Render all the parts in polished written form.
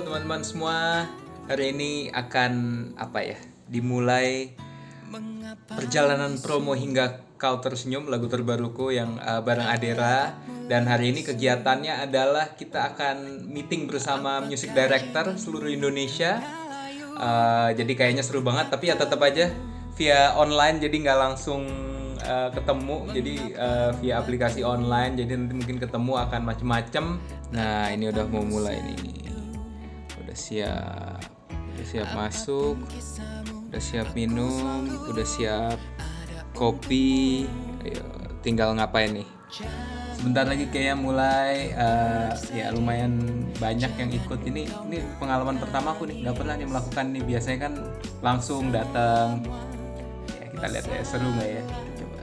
teman-teman semua. Hari ini akan dimulai perjalanan promo hingga kau tersenyum, lagu terbaruku yang bareng Adera. Dan hari ini kegiatannya adalah kita akan meeting bersama music director seluruh Indonesia. Jadi kayaknya seru banget, tapi ya tetap aja via online, jadi nggak langsung ketemu, jadi via aplikasi online, jadi nanti mungkin ketemu akan macem-macem. Nah, ini udah mau mulai nih, udah siap masuk, udah siap minum, udah siap kopi. Ayo, tinggal ngapain nih? Sebentar lagi kayaknya mulai. Ya lumayan banyak yang ikut. Ini pengalaman pertama aku nih, nggak pernah nih melakukan nih. Biasanya kan langsung datang. Ya kita lihat ya, seru nggak ya? Coba.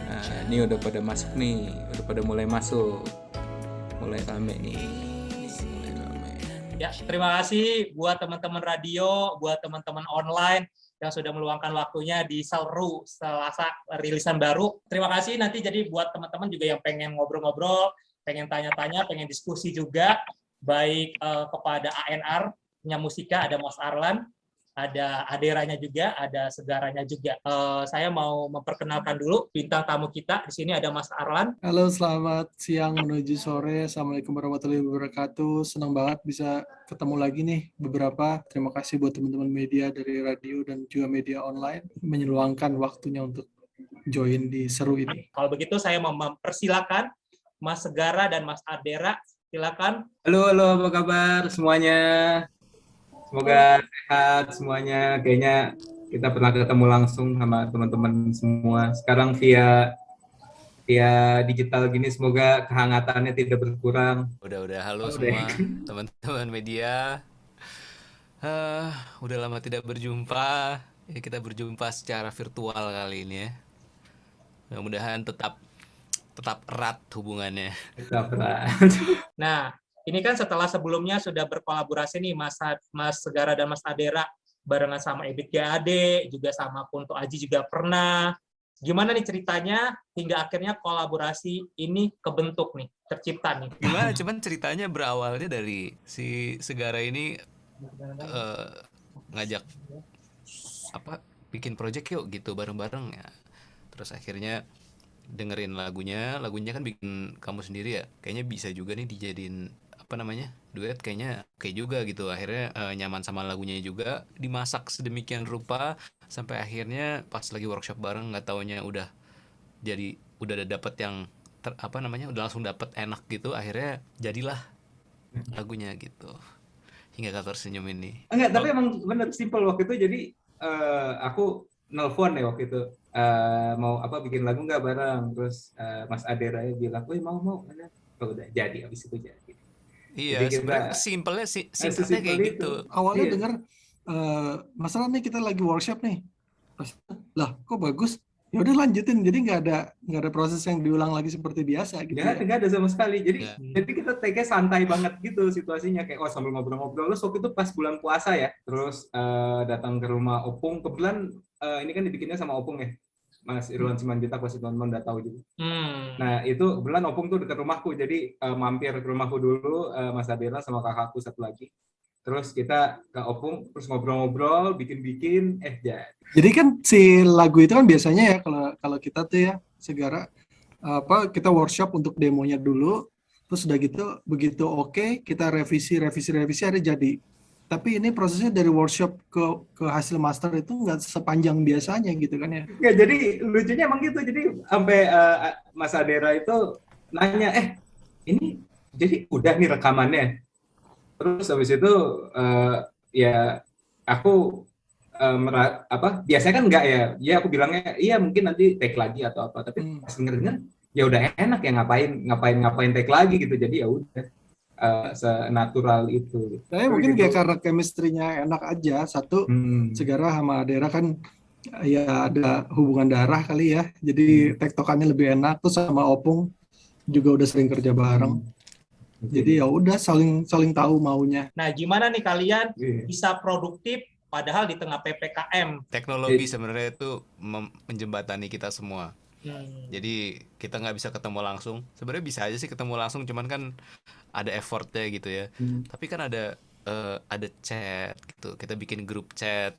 Nah, ini udah pada masuk nih, udah pada mulai masuk, mulai rame nih. Mulai rame. Ya, terima kasih buat teman-teman radio, buat teman-teman online yang sudah meluangkan waktunya di Seru Selasa rilisan baru. Terima kasih. Nanti jadi buat teman-teman juga yang pengen ngobrol-ngobrol, pengen tanya-tanya, pengen diskusi juga, baik kepada ANR, punya Musika, ada Mas Arlan, ada Aderanya juga, ada Segaranya juga. Saya mau memperkenalkan dulu bintang tamu kita. Di sini ada Mas Arlan. Halo, selamat siang menuju sore. Assalamualaikum warahmatullahi wabarakatuh. Senang banget bisa ketemu lagi nih beberapa. Terima kasih buat teman-teman media dari radio dan juga media online menyuangkan waktunya untuk join di Seru ini. Kalau begitu saya mau mempersilakan Mas Segara dan Mas Adera. Silakan. Halo, apa kabar semuanya? Semoga sehat semuanya. Kayaknya kita pernah ketemu langsung sama teman-teman semua. Sekarang via digital gini, semoga kehangatannya tidak berkurang. Udah halo semua teman-teman media. Udah lama tidak berjumpa. Ya, kita berjumpa secara virtual kali ini ya. Mudah-mudahan tetap erat hubungannya. Tetap erat. Nah, ini kan setelah sebelumnya sudah berkolaborasi nih Mas Segara dan Mas Adera barengan sama Ebit GAD, juga sama Kunto Aji juga pernah. Gimana nih ceritanya hingga akhirnya kolaborasi ini kebentuk nih, tercipta nih? Gimana? Cuman ceritanya berawalnya dari si Segara ini ngajak bikin project yuk gitu bareng-bareng ya. Terus akhirnya dengerin lagunya kan bikin kamu sendiri ya. Kayaknya bisa juga nih dijadiin duet, kayaknya oke juga gitu. Akhirnya nyaman sama lagunya juga, dimasak sedemikian rupa sampai akhirnya pas lagi workshop bareng nggak taunya udah ada dapet yang udah langsung dapet enak gitu. Akhirnya jadilah lagunya gitu, hingga kau tersenyum ini. Enggak, tapi emang bener simple waktu itu. Jadi aku nelpon ya waktu itu, mau bikin lagu nggak bareng. Terus Mas Adera bilang, mau. Oh, udah jadi, abis itu jadi. Iya, sebenarnya simpelnya kayak gitu. Awalnya dengar masalah nih kita lagi workshop nih. Terus, lah kok bagus? Ya udah lanjutin. Jadi nggak ada proses yang diulang lagi seperti biasa gitu. Nggak ada sama sekali. Jadi kita take-nya santai banget gitu situasinya, kayak sambil ngobrol-ngobrol. Terus waktu itu pas bulan puasa ya. Terus datang ke rumah Opung. Kebetulan ini kan dibikinnya sama Opung ya, Mas Irwan Simanjuntak, pasti teman-teman udah tahu juga. Nah itu kebetulan Opung tuh dekat rumahku, jadi mampir ke rumahku dulu, Mas Adela sama kakakku satu lagi. Terus kita ke Opung, terus ngobrol-ngobrol, bikin, Jadi kan si lagu itu kan biasanya ya kalau kita tuh ya Segara kita workshop untuk demonya dulu, terus udah gitu begitu oke, kita revisi ada jadi. Tapi ini prosesnya dari workshop ke hasil master itu nggak sepanjang biasanya gitu kan ya? Nggak, jadi lucunya emang gitu. Jadi sampai Mas Adera itu nanya, ini jadi udah nih rekamannya. Terus habis itu ya aku biasanya kan enggak ya. Ya aku bilangnya iya mungkin nanti take lagi atau apa. Tapi pas denger ya udah enak ya, ngapain take lagi gitu. Jadi ya udah. Senatural itu. Saya mungkin kayak karena chemistry-nya enak aja. Satu, Segara sama Adera kan ya ada hubungan darah kali ya. Jadi tektokannya lebih enak. Terus sama Opung juga udah sering kerja bareng. Jadi ya udah saling tahu maunya. Nah, gimana nih kalian bisa produktif padahal di tengah PPKM? Teknologi sebenarnya itu menjembatani kita semua. Jadi kita nggak bisa ketemu langsung. Sebenarnya bisa aja sih ketemu langsung, cuman kan ada effortnya gitu ya. Tapi kan ada ada chat gitu. Kita bikin grup chat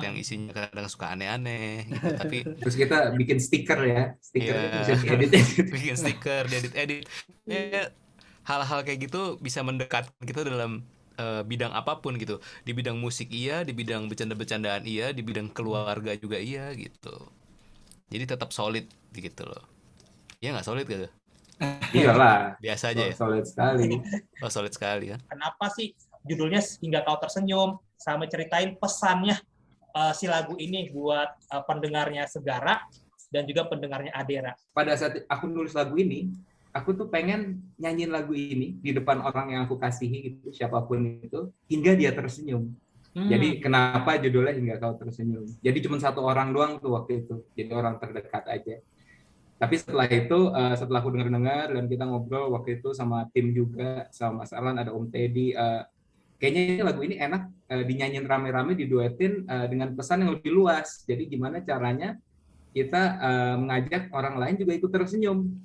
yang isinya kadang suka aneh-aneh gitu. Tapi Terus kita bikin stiker ya, stikernya ya bisa diedit. bikin stiker, diedit-edit. Ya, hal-hal kayak gitu bisa mendekatkan kita dalam bidang apapun gitu. Di bidang musik iya, di bidang bercanda-bercandaan iya, di bidang keluarga juga iya gitu. Jadi tetap solid gitu loh. Iya nggak solid gitu? Iyalah, Biasa aja ya? solid sekali. Oh solid sekali kan? Kenapa sih judulnya Hingga Kau Tersenyum? Sama ceritain pesannya si lagu ini buat pendengarnya Segara dan juga pendengarnya Adera. Pada saat aku nulis lagu ini, aku tuh pengen nyanyiin lagu ini di depan orang yang aku kasihi gitu, siapapun itu, hingga dia tersenyum. Jadi kenapa judulnya Hingga Kau Tersenyum? Jadi cuma satu orang doang tuh waktu itu, jadi orang terdekat aja. Tapi setelah itu, setelah aku dengar-dengar dan kita ngobrol waktu itu sama tim juga, sama Mas Arlan, ada Om Teddy, kayaknya ini lagu ini enak dinyanyiin rame-rame, diduetin dengan pesan yang lebih luas. Jadi gimana caranya kita mengajak orang lain juga ikut tersenyum.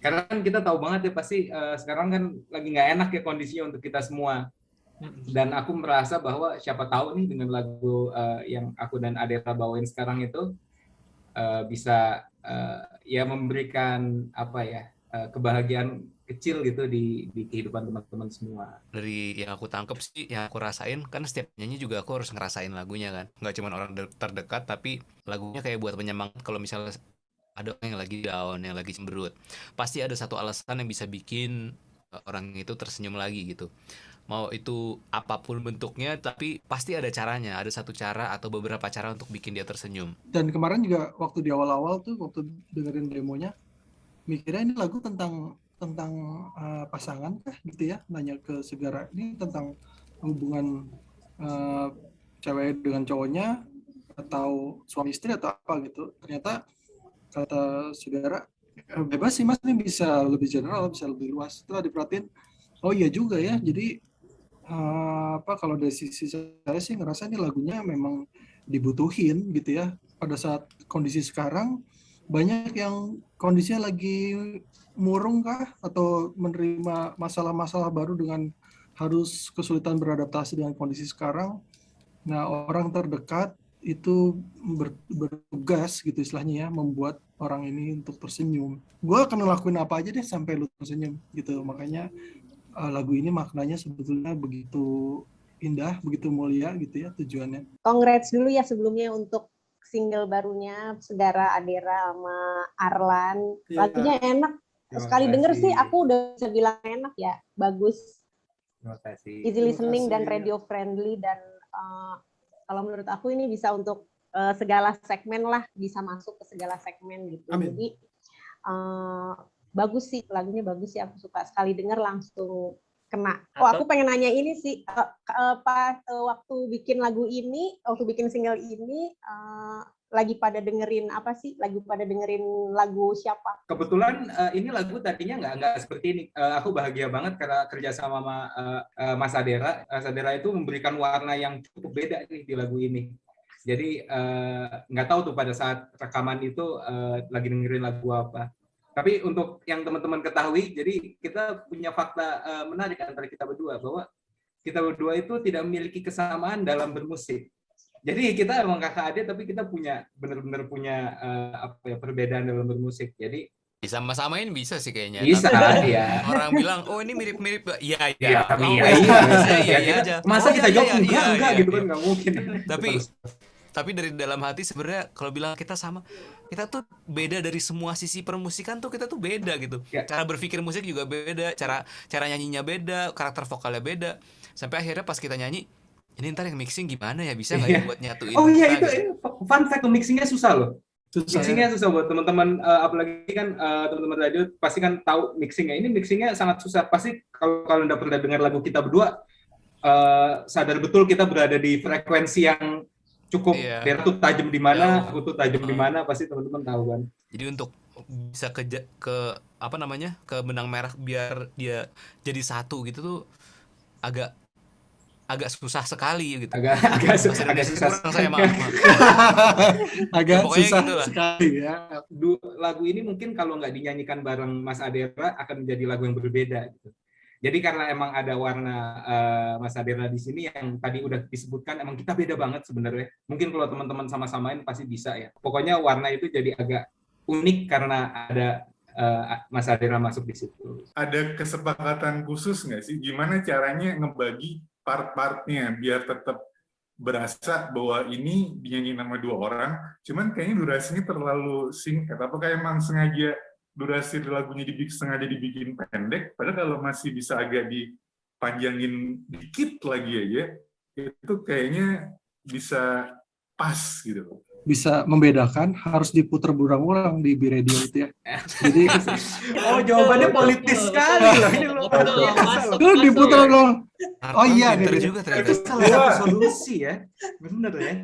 Karena kan kita tahu banget ya pasti sekarang kan lagi nggak enak ya kondisinya untuk kita semua. Dan aku merasa bahwa siapa tahu nih dengan lagu yang aku dan Adera bawain sekarang itu bisa ya memberikan apa ya kebahagiaan kecil gitu di kehidupan teman-teman semua. Dari yang aku tangkep sih, yang aku rasain kan setiap nyanyi juga aku harus ngerasain lagunya kan. Nggak cuma orang terdekat, tapi lagunya kayak buat penyemangat. Kalau misalnya ada orang yang lagi down, yang lagi cemberut, pasti ada satu alasan yang bisa bikin orang itu tersenyum lagi gitu. Mau itu apapun bentuknya, tapi pasti ada caranya. Ada satu cara atau beberapa cara untuk bikin dia tersenyum. Dan kemarin juga waktu di awal-awal tuh, waktu dengerin demonya, mikirnya ini lagu tentang pasangan kah gitu ya, nanya ke Segara ini tentang hubungan cewek dengan cowoknya atau suami istri atau apa gitu. Ternyata kata Segara bebas sih Mas, ini bisa lebih general, bisa lebih luas. Setelah diperhatiin, oh iya juga ya. Jadi kalau dari sisi saya sih ngerasa ini lagunya memang dibutuhin gitu ya. Pada saat kondisi sekarang banyak yang kondisinya lagi murung kah atau menerima masalah-masalah baru dengan harus kesulitan beradaptasi dengan kondisi sekarang. Nah, orang terdekat itu bertugas gitu istilahnya ya, membuat orang ini untuk tersenyum. Gue akan ngelakuin apa aja deh sampai lu tersenyum gitu. Makanya lagu ini maknanya sebetulnya begitu indah, begitu mulia gitu ya tujuannya. Congrats dulu ya sebelumnya untuk single barunya Segara Adera sama Arlan. Lagunya enak. Sekali denger sih aku udah bisa bilang enak ya, bagus. Terima kasih. Easy listening dan radio friendly, dan kalau menurut aku ini bisa untuk segala segmen lah, bisa masuk ke segala segmen gitu. Amin. Jadi bagus sih, lagunya bagus sih, aku suka. Sekali denger langsung kena. Oh, aku pengen nanya ini sih, pas waktu bikin lagu ini, waktu bikin single ini, lagi pada dengerin apa sih? Lagi pada dengerin lagu siapa? Kebetulan ini lagu tadinya nggak seperti ini. Aku bahagia banget karena kerja sama Mas Adera. Mas Adera itu memberikan warna yang cukup beda nih di lagu ini. Jadi nggak tahu tuh pada saat rekaman itu lagi dengerin lagu apa. Tapi untuk yang teman-teman ketahui, jadi kita punya fakta menarik antara kita berdua, bahwa kita berdua itu tidak memiliki kesamaan dalam bermusik. Jadi kita emang kakak adik, tapi kita punya benar-benar punya perbedaan dalam bermusik. Jadi Sama-samain bisa sih kayaknya. bisa Tapi ya. orang bilang, oh ini mirip-mirip. Iya, Iya, iya aja. Masa kita jawab iya, enggak iya, gitu kan iya. nggak mungkin. Tapi dari dalam hati sebenarnya kalau bilang kita sama, kita tuh beda dari semua sisi permusikan tuh, kita tuh beda gitu. Ya. Cara berpikir musik juga beda, cara nyanyinya beda, karakter vokalnya beda. Sampai akhirnya pas kita nyanyi, ini ntar yang mixing gimana ya, bisa nggak ya buat nyatuin? Oh iya, kita, itu fun fact, mixingnya susah loh. Susah. Mixingnya susah buat teman-teman, apalagi kan teman-teman radio pasti kan tahu mixingnya. Ini mixingnya sangat susah. Pasti kalau udah pernah dengar lagu kita berdua, sadar betul kita berada di frekuensi yang cukup. Iya. Dia tuh tajam di mana, Jauh. aku tuh tajam di mana, pasti teman-teman tahu kan. Jadi untuk bisa ke benang merah biar dia jadi satu gitu tuh agak susah sekali gitu. Agak Bahasa susah. Indonesia kurang saya maaf. Agak Pokoknya susah gitu lah. sekali ya. Lagu ini mungkin kalau nggak dinyanyikan bareng Mas Adera akan menjadi lagu yang berbeda gitu. Jadi karena emang ada warna Mas Adera di sini yang tadi udah disebutkan, emang kita beda banget sebenarnya. Mungkin kalau teman-teman sama-samain pasti bisa ya. Pokoknya warna itu jadi agak unik karena ada Mas Adera masuk di situ. Ada kesepakatan khusus nggak sih? Gimana caranya ngebagi part-partnya biar tetap berasa bahwa ini dinyanyiin sama 2 orang, cuman kayaknya durasinya terlalu singkat. Apakah emang sengaja durasi lagunya sengaja dibikin pendek, padahal kalau masih bisa agak dipanjangin dikit lagi aja, itu kayaknya bisa pas gitu. Bisa membedakan harus diputar berulang-ulang di B-Radio itu ya. Jadi Oh, jawabannya politis sekali loh. Ini luar biasa loh. itu diputar dong. Oh iya, pinter nih. juga ternyata. Itu salah satu solusi ya. Bener ya.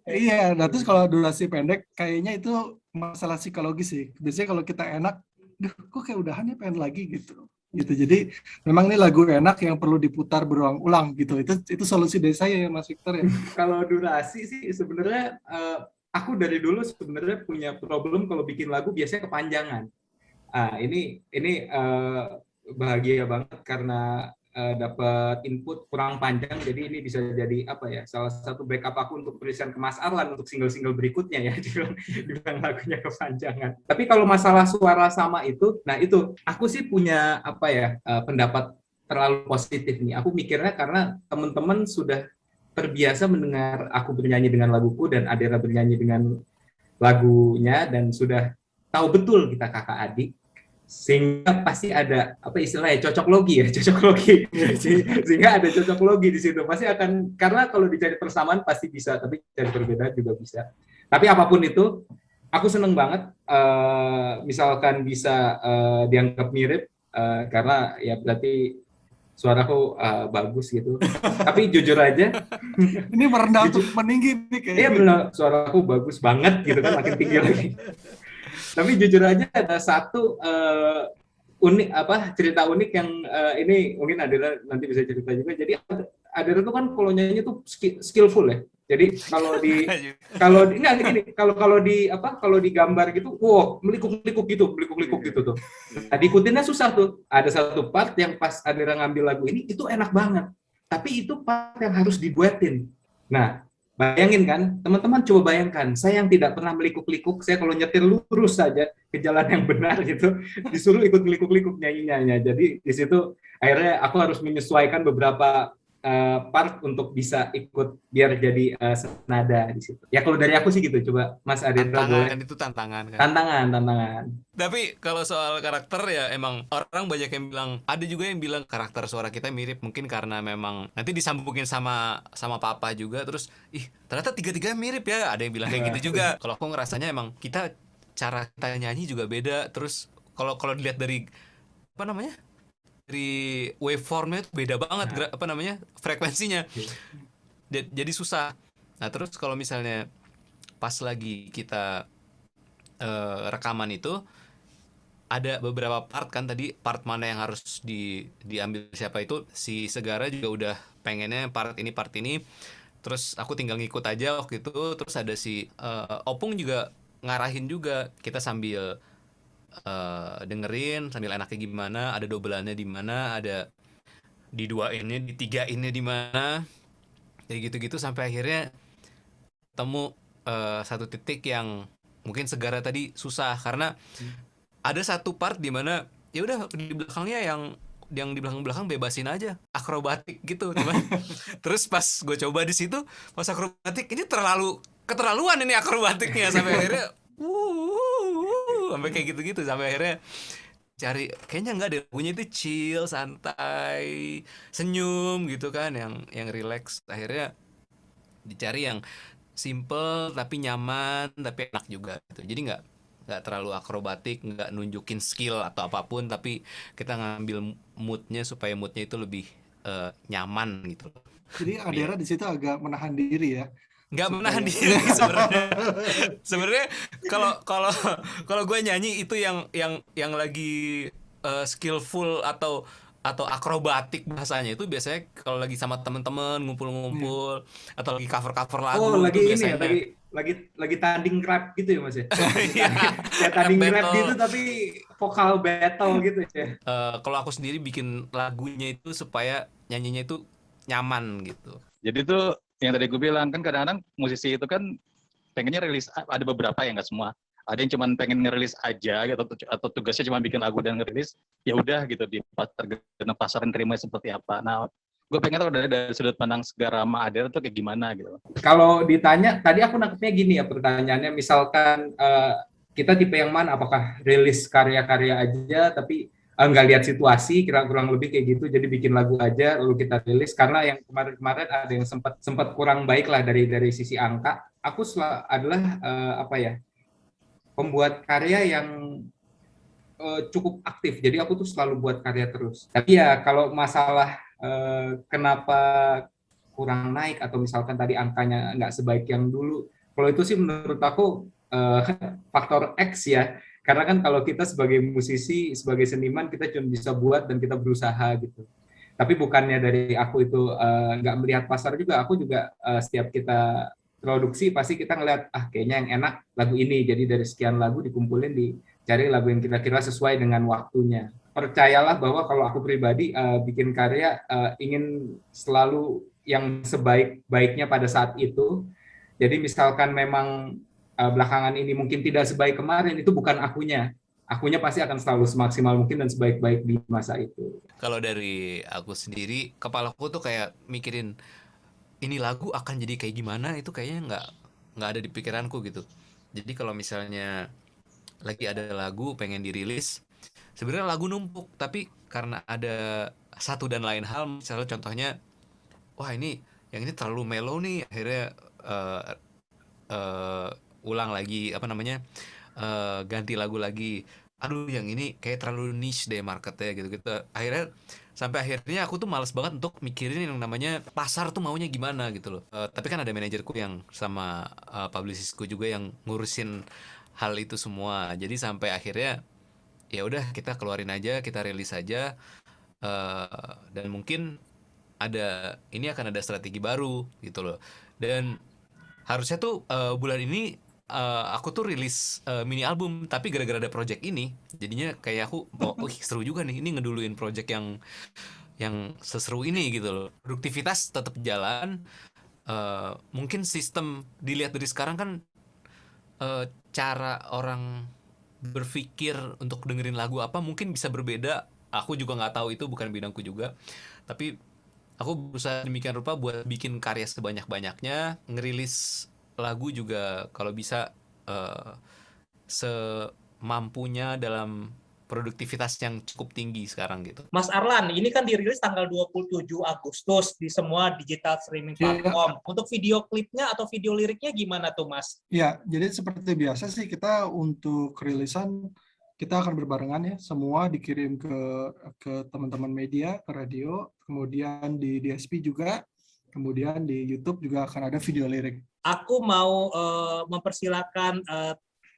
Iya, nah terus kalau durasi pendek kayaknya itu masalah psikologis sih. Biasanya kalau kita enak, duh kok kayak udahan ya pengen lagi gitu. Jadi memang ini lagu enak yang perlu diputar berulang-ulang gitu. Itu solusi dari saya ya Mas Victor ya. Kalau durasi sih sebenarnya aku dari dulu sebenarnya punya problem kalau bikin lagu biasanya kepanjangan. Ini bahagia banget karena dapat input kurang panjang, jadi ini bisa jadi apa ya, salah satu backup aku untuk tulisan ke Mas Arlan untuk single-single berikutnya ya, dibilang lagunya kepanjangan. Tapi kalau masalah suara sama itu, nah itu aku sih punya apa ya, pendapat terlalu positif nih. Aku mikirnya karena teman-teman sudah terbiasa mendengar aku bernyanyi dengan laguku dan Adera bernyanyi dengan lagunya dan sudah tahu betul kita kakak adik, sehingga pasti ada apa istilahnya cocok logi, sehingga ada cocok logi di situ. Pasti akan, karena kalau dicari persamaan pasti bisa, tapi cari perbedaan juga bisa. Tapi apapun itu, aku seneng banget misalkan bisa dianggap mirip karena ya berarti suaraku bagus gitu. Tapi jujur aja, Ini merendah untuk meninggi nih kayaknya. iya benar, suaraku bagus banget gitu kan, makin tinggi lagi. Tapi jujur aja ada satu unik cerita unik yang ini mungkin Adera nanti bisa cerita juga. Jadi Adera tuh kan kalau nyanyi tuh skillful ya. Jadi kalau di gambar gitu, wow, melikuk-likuk gitu tuh. Nah, diikutinnya susah tuh. Ada satu part yang pas Adera ngambil lagu ini itu enak banget. Tapi itu part yang harus dibuatin. Nah, bayangin kan, teman-teman coba bayangkan, saya yang tidak pernah melikuk-likuk, saya kalau nyetir lurus saja ke jalan yang benar gitu, disuruh ikut melikuk-likuk nyanyinya. Jadi di situ akhirnya aku harus menyesuaikan beberapa part untuk bisa ikut biar jadi senada di situ. Ya kalau dari aku sih gitu. Coba Mas Adera boleh. Tantangan itu tantangan kan. Tantangan. Tapi kalau soal karakter ya emang orang banyak yang bilang, ada juga yang bilang karakter suara kita mirip, mungkin karena memang nanti disambungin sama papa juga, terus ternyata tiga-tiga mirip ya, ada yang bilang kayak gitu juga. Kalau aku ngerasanya emang kita cara kita nyanyi juga beda, terus kalau dilihat dari apa namanya, dari waveformnya itu beda banget frekuensinya. Jadi susah. Nah terus kalau misalnya pas lagi kita rekaman itu ada beberapa part kan, tadi part mana yang harus diambil siapa, itu si Segara juga udah pengennya part ini, terus aku tinggal ngikut aja waktu itu. Terus ada si Opung juga ngarahin juga, kita sambil dengerin sambil enaknya gimana, ada dobelannya di mana, ada diduainnya, ditigainnya di mana, kayak gitu-gitu sampai akhirnya temu satu titik yang mungkin Segara tadi susah karena ada satu part di mana ya udah di belakangnya yang di belakang bebasin aja akrobatik gitu, cuman terus pas gue coba di situ pas akrobatik ini keterlaluan ini akrobatiknya, sampai akhirnya sampai kayak gitu-gitu, sampai akhirnya cari kayaknya enggak deh, punya itu chill, santai, senyum gitu kan, yang relax. Akhirnya dicari yang simple tapi nyaman tapi enak juga gitu. Jadi nggak terlalu akrobatik, nggak nunjukin skill atau apapun, tapi kita ngambil moodnya supaya moodnya itu lebih nyaman gitu. Jadi Adera di situ agak menahan diri ya. Nggak menahan diri sebenarnya. Kalau gue nyanyi itu yang lagi skillful atau akrobatik bahasanya, itu biasanya kalau lagi sama temen-temen ngumpul-ngumpul atau lagi cover lagu. Oh, lagi itu ini biasanya, ya, lagi tanding rap gitu ya Mas ya. Kayak tanding Rap rap battle. gitu tapi vokal battle gitu ya. Kalau aku sendiri bikin lagunya itu supaya nyanyinya itu nyaman gitu. Jadi tuh yang tadi gue bilang kan kadang-kadang musisi itu kan pengennya rilis, ada beberapa yang nggak semua. Ada yang cuma pengen ngerilis aja gitu, atau tugasnya cuma bikin lagu dan ngerilis, ya udah gitu, di tergantung pasar yang terima seperti apa. Nah, gue pengen tahu dari sudut pandang Segarama Adera tuh kayak gimana gitu. Kalau ditanya, tadi aku nangkepnya gini ya pertanyaannya, misalkan kita tipe yang mana, apakah rilis karya-karya aja, tapi nggak lihat situasi, kurang lebih kayak gitu, jadi bikin lagu aja, lalu kita rilis, karena yang kemarin-kemarin ada yang sempat kurang baik lah dari sisi angka. Aku adalah pembuat karya yang cukup aktif, jadi aku tuh selalu buat karya terus. Tapi ya kalau masalah kenapa kurang naik atau misalkan tadi angkanya nggak sebaik yang dulu, kalau itu sih menurut aku faktor X ya, karena kan kalau kita sebagai musisi, sebagai seniman, kita cuma bisa buat dan kita berusaha gitu. Tapi bukannya dari aku itu nggak melihat pasar juga, aku juga setiap kita produksi pasti kita ngeliat kayaknya yang enak lagu ini, jadi dari sekian lagu dikumpulin, dicari lagu yang kira-kira sesuai dengan waktunya. Percayalah bahwa kalau aku pribadi bikin karya ingin selalu yang sebaik-baiknya pada saat itu. Jadi misalkan memang belakangan ini mungkin tidak sebaik kemarin, itu bukan akunya pasti akan selalu semaksimal mungkin dan sebaik-baik di masa itu. Kalau dari aku sendiri, kepalaku tuh kayak mikirin ini lagu akan jadi kayak gimana, itu kayaknya nggak ada di pikiranku gitu. Jadi kalau misalnya lagi ada lagu pengen dirilis, sebenarnya lagu numpuk, tapi karena ada satu dan lain hal, misalnya contohnya, wah ini yang ini terlalu mellow nih, akhirnya ulang lagi ganti lagu lagi. Aduh yang ini kayak terlalu niche deh marketnya gitu. Sampai akhirnya aku tuh malas banget untuk mikirin yang namanya pasar tuh maunya gimana gitu loh. Tapi kan ada manajerku yang sama publicistku juga yang ngurusin hal itu semua. Jadi sampai akhirnya ya udah kita keluarin aja, kita rilis aja, dan mungkin ini akan ada strategi baru gitu loh. Dan harusnya tuh bulan ini aku tuh rilis mini album, tapi gara-gara ada project ini jadinya kayak aku seru juga nih, ini ngeduluin project yang seseru ini gitu loh. Produktivitas tetap jalan, mungkin sistem dilihat dari sekarang kan, cara orang berpikir untuk dengerin lagu apa mungkin bisa berbeda. Aku juga nggak tahu, itu bukan bidangku juga, tapi aku berusaha demikian rupa buat bikin karya sebanyak-banyaknya, ngerilis lagu juga kalau bisa semampunya dalam produktivitas yang cukup tinggi sekarang gitu. Mas Arlan, ini kan dirilis tanggal 27 Agustus di semua digital streaming platform. Untuk video klipnya atau video liriknya gimana tuh Mas? Ya, jadi seperti biasa sih kita untuk rilisan kita akan berbarengan ya, semua dikirim ke teman-teman media, ke radio, kemudian di DSP juga, kemudian di YouTube juga akan ada video lirik. Aku mau mempersilakan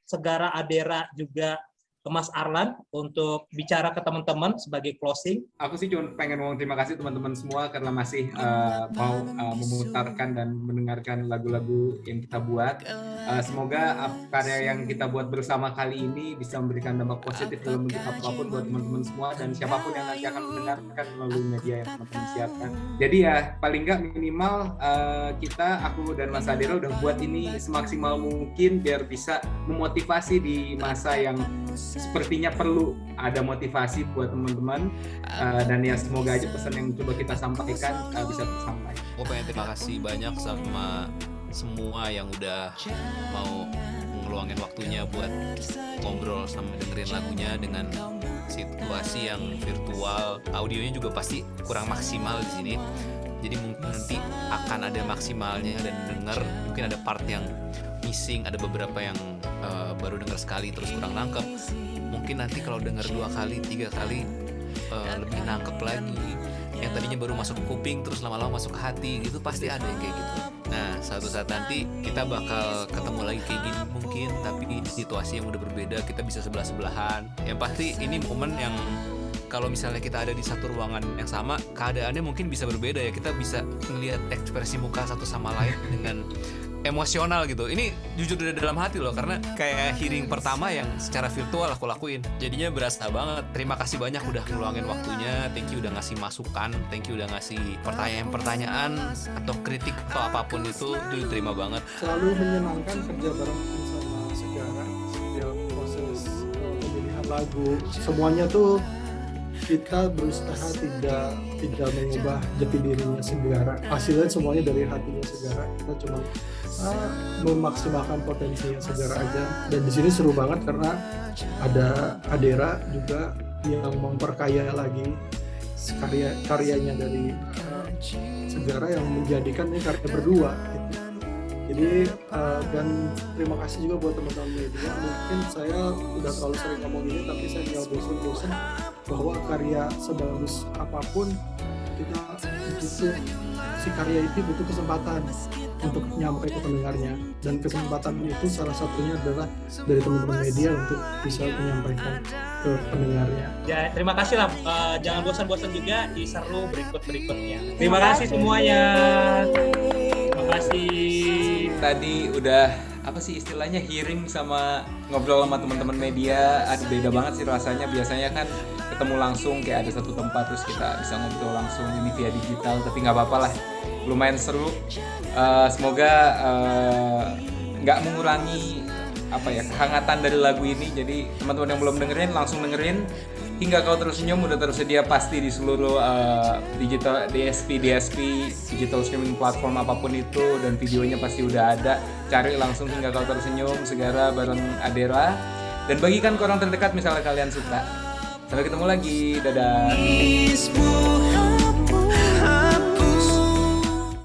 Segara Adera juga ke Mas Arlan untuk bicara ke teman-teman sebagai closing. Aku sih cuma pengen ngomong terima kasih teman-teman semua karena masih mau memutarkan dan mendengarkan lagu-lagu yang kita buat. Semoga karya yang kita buat bersama kali ini bisa memberikan dampak positif dalam bentuk apapun buat teman-teman semua dan siapapun yang nanti akan mendengarkan melalui media yang teman-teman siapkan. Jadi ya paling nggak minimal aku dan Mas Adera udah buat ini semaksimal mungkin biar bisa memotivasi di masa yang sepertinya perlu ada motivasi buat teman-teman, dan ya semoga aja pesan yang coba kita sampaikan bisa tersampaikan. Aku pengen terima kasih banyak sama semua yang udah mau ngeluangin waktunya buat ngobrol sama dengerin lagunya dengan situasi yang virtual. Audionya juga pasti kurang maksimal di sini. Jadi mungkin nanti akan ada maksimalnya dan denger, mungkin ada part yang missing, ada beberapa yang baru dengar sekali terus kurang nangkep. Mungkin nanti kalau dengar 2 kali, 3 kali lebih nangkep lagi. Yang tadinya baru masuk ke kuping terus lama-lama masuk ke hati, gitu pasti ada yang kayak gitu. Nah, suatu saat nanti kita bakal ketemu lagi kayak gini mungkin, tapi di situasi yang udah berbeda, kita bisa sebelah-sebelahan. Yang pasti ini momen yang kalau misalnya kita ada di satu ruangan yang sama, keadaannya mungkin bisa berbeda ya. Kita bisa melihat ekspresi muka satu sama lain dengan emosional gitu. Ini jujur dari dalam hati loh, karena kayak hearing pertama yang secara virtual aku lakuin. Jadinya berasa banget. Terima kasih banyak udah ngeluangin waktunya. Thank you udah ngasih masukan. Thank you udah ngasih pertanyaan-pertanyaan atau kritik atau apapun itu diterima banget. Selalu menyenangkan kerja bareng sama Segara setiap proses pemilihan lagu. Semuanya tuh kita berusaha tidak mengubah jati dirinya Segara. Hasilnya semuanya dari hatinya Segara. Kita cuma memaksimalkan potensinya Segara aja. Dan di sini seru banget karena ada Adera juga yang memperkaya lagi karyanya dari Segara yang menjadikan ini karya berdua gitu. Jadi dan terima kasih juga buat teman-teman media. Mungkin saya udah terlalu sering ngomong ini, tapi saya nggak bosan-bosan bahwa karya sebagus apapun kita butuh, si karya itu butuh kesempatan untuk nyampe ke pendengarnya, dan kesempatan itu salah satunya adalah dari teman-teman media untuk bisa menyampaikan ke pendengarnya. Ya, terima kasih lah. Jangan bosan-bosan juga di seru berikut-berikutnya. Terima kasih semuanya. Terima kasih. Tadi udah apa sih istilahnya hearing sama ngobrol sama teman-teman media, ada beda banget sih rasanya. Biasanya kan ketemu langsung kayak ada satu tempat terus kita bisa ngobrol langsung, ini via digital, tapi nggak apa-apa lah, lumayan seru. Semoga nggak mengurangi apa ya kehangatan dari lagu ini. Jadi teman-teman yang belum dengerin langsung dengerin. Hingga Kau Tersenyum udah tersedia pasti di seluruh digital DSP digital streaming platform apapun itu, dan videonya pasti udah ada. Cari langsung Hingga Kau Tersenyum Segara bareng Adera, dan bagikan ke orang terdekat misalnya kalian suka. Sampai ketemu lagi, dadah.